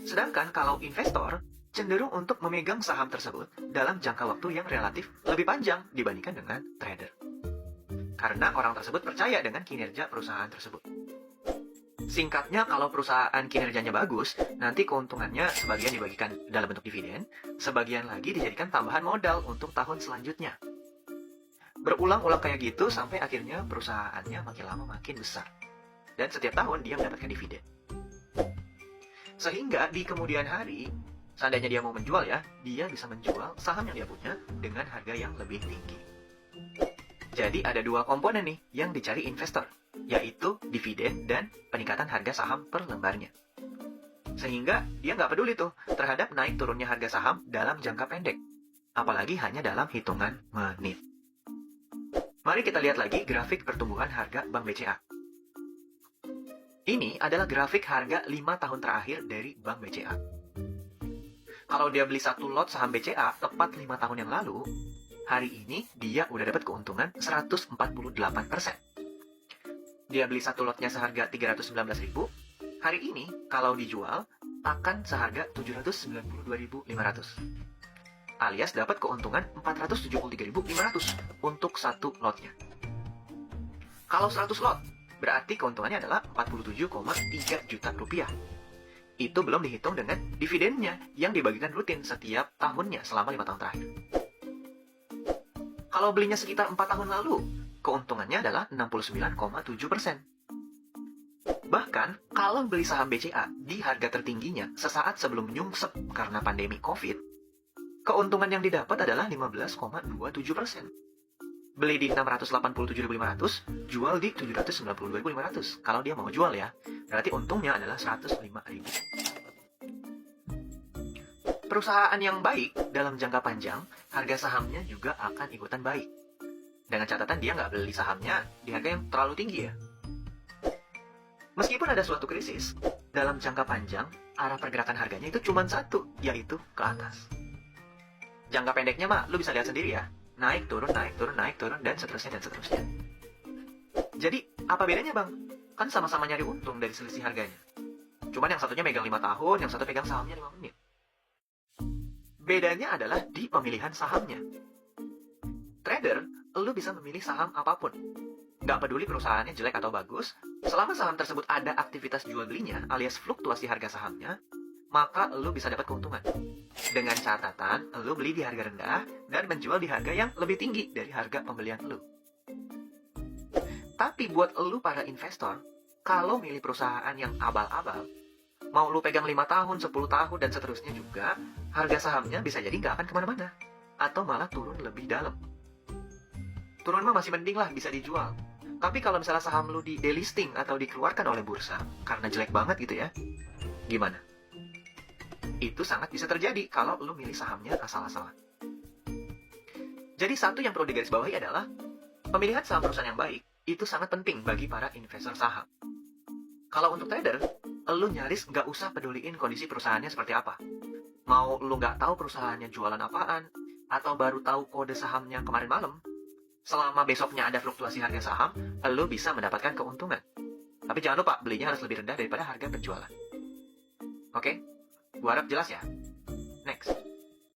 Sedangkan kalau investor cenderung untuk memegang saham tersebut dalam jangka waktu yang relatif lebih panjang dibandingkan dengan trader. Karena orang tersebut percaya dengan kinerja perusahaan tersebut. Singkatnya, kalau perusahaan kinerjanya bagus, nanti keuntungannya sebagian dibagikan dalam bentuk dividen, sebagian lagi dijadikan tambahan modal untuk tahun selanjutnya. Berulang-ulang kayak gitu sampai akhirnya perusahaannya makin lama makin besar. Dan setiap tahun dia mendapatkan dividen. Sehingga di kemudian hari, seandainya dia mau menjual ya, dia bisa menjual saham yang dia punya dengan harga yang lebih tinggi. Jadi ada dua komponen nih yang dicari investor, yaitu dividen dan peningkatan harga saham per lembarnya. Sehingga dia nggak peduli tuh terhadap naik turunnya harga saham dalam jangka pendek, apalagi hanya dalam hitungan menit. Mari kita lihat lagi grafik pertumbuhan harga Bank BCA. Ini adalah grafik harga 5 tahun terakhir dari Bank BCA. Kalau dia beli satu lot saham BCA tepat 5 tahun yang lalu, hari ini dia udah dapat keuntungan 148%. Dia beli satu lotnya seharga 319.000, hari ini kalau dijual akan seharga 792.500. Alias dapat keuntungan 473.500 untuk satu lotnya. Kalau 100 lot, berarti keuntungannya adalah 47,3 juta rupiah. Itu belum dihitung dengan dividennya yang dibagikan rutin setiap tahunnya selama 5 tahun terakhir. Kalau belinya sekitar 4 tahun lalu, keuntungannya adalah 69,7%. Bahkan, kalau beli saham BCA di harga tertingginya sesaat sebelum nyungsep karena pandemi COVID, keuntungan yang didapat adalah 15,27%. Beli di 687.500, jual di 792.500. Kalau dia mau jual ya, berarti untungnya adalah 105.000. Perusahaan yang baik dalam jangka panjang, harga sahamnya juga akan ikutan baik. Dengan catatan dia nggak beli sahamnya di harga yang terlalu tinggi ya. Meskipun ada suatu krisis, dalam jangka panjang, arah pergerakan harganya itu cuma satu, yaitu ke atas. Jangka pendeknya mah, lu bisa lihat sendiri ya. Naik, turun, naik, turun, naik, turun, dan seterusnya, dan seterusnya. Jadi, apa bedanya bang? Kan sama-sama nyari untung dari selisih harganya. Cuman yang satunya megang 5 tahun, yang satu pegang sahamnya 5 menit. Bedanya adalah di pemilihan sahamnya. Trader, lu bisa memilih saham apapun. Nggak peduli perusahaannya jelek atau bagus, selama saham tersebut ada aktivitas jual belinya alias fluktuasi harga sahamnya, maka lu bisa dapat keuntungan. Dengan catatan, lu beli di harga rendah dan menjual di harga yang lebih tinggi dari harga pembelian lu. Tapi buat lu para investor, kalau milih perusahaan yang abal-abal, mau lu pegang 5 tahun, 10 tahun, dan seterusnya juga, harga sahamnya bisa jadi nggak akan kemana-mana. Atau malah turun lebih dalam. Turun mah masih mending lah, bisa dijual. Tapi kalau misalnya saham lu di delisting atau dikeluarkan oleh bursa, karena jelek banget gitu ya, gimana? Itu sangat bisa terjadi kalau lu milih sahamnya asal-asalan. Jadi satu yang perlu digarisbawahi adalah, pemilihan saham perusahaan yang baik, itu sangat penting bagi para investor saham. Kalau untuk trader, lu nyaris nggak usah peduliin kondisi perusahaannya seperti apa. Mau lu nggak tahu perusahaannya jualan apaan, atau baru tahu kode sahamnya kemarin malam, selama besoknya ada fluktuasi harga saham, lu bisa mendapatkan keuntungan. Tapi jangan lupa, belinya harus lebih rendah daripada harga penjualan. Oke? Gua harap jelas ya.